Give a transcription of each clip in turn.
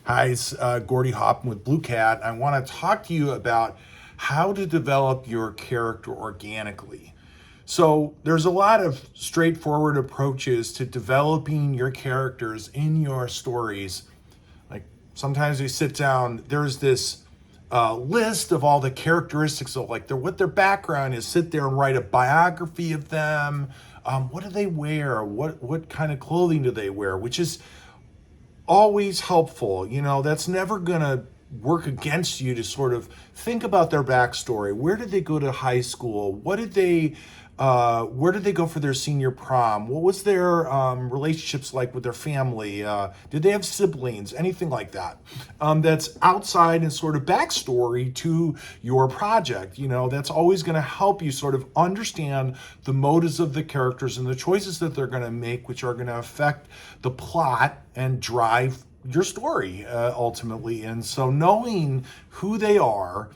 Hi, it's Gordy Hoppin with BlueCat. I want to talk to you about how to develop your character organically. So there's a lot of straightforward approaches to developing your characters in your stories. Like sometimes we sit down, there's this list of all the characteristics of like what their background is. Sit there and write a biography of them. What do they wear? What kind of clothing do they wear? Which is always helpful. That's never gonna work against you to sort of think about their backstory. Where did they go to high school? Where did they go for their senior prom? What was their relationships like with their family? Did they have siblings? Anything like that. That's outside and sort of backstory to your project. That's always going to help you sort of understand the motives of the characters and the choices that they're going to make, which are going to affect the plot and drive your story ultimately. And so knowing who they are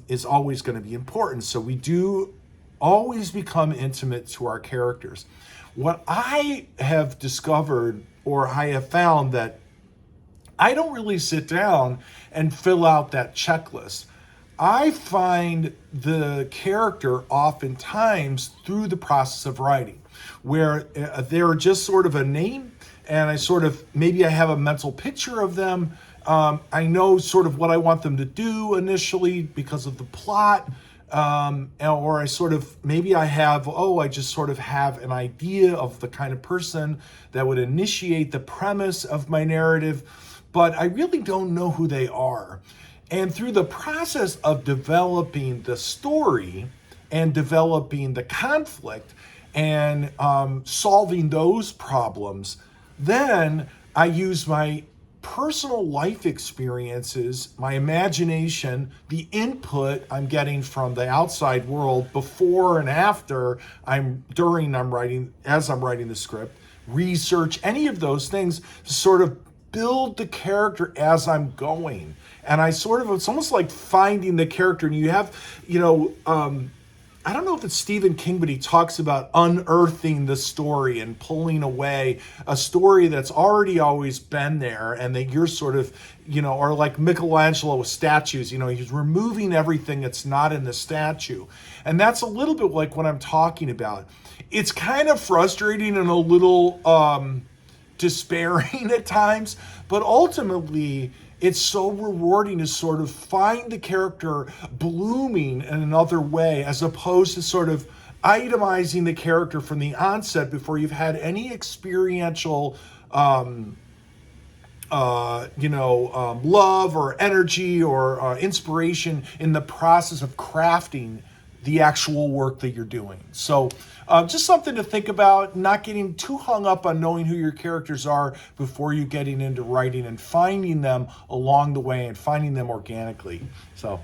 is always going to be important. So we do always become intimate to our characters. What I have discovered, or I have found, that I don't really sit down and fill out that checklist. I find the character oftentimes through the process of writing, where they're just sort of a name, and maybe I have a mental picture of them. I know sort of what I want them to do initially because of the plot. Or I just sort of have an idea of the kind of person that would initiate the premise of my narrative, but I really don't know who they are. And through the process of developing the story and developing the conflict and solving those problems, then I use my personal life experiences, my imagination, the input I'm getting from the outside world before and after I'm writing, as I'm writing the script, research, any of those things to sort of build the character as I'm going. And it's almost like finding the character, and you have, I don't know if it's Stephen King, but he talks about unearthing the story and pulling away a story that's already always been there, and that you're sort of, or like Michelangelo with statues, he's removing everything that's not in the statue. And that's a little bit like what I'm talking about. It's kind of frustrating and a little despairing at times, but ultimately it's so rewarding to sort of find the character blooming in another way, as opposed to sort of itemizing the character from the onset before you've had any experiential love or energy or inspiration in the process of crafting the actual work that you're doing. So just something to think about, not getting too hung up on knowing who your characters are before you getting into writing, and finding them along the way and finding them organically. So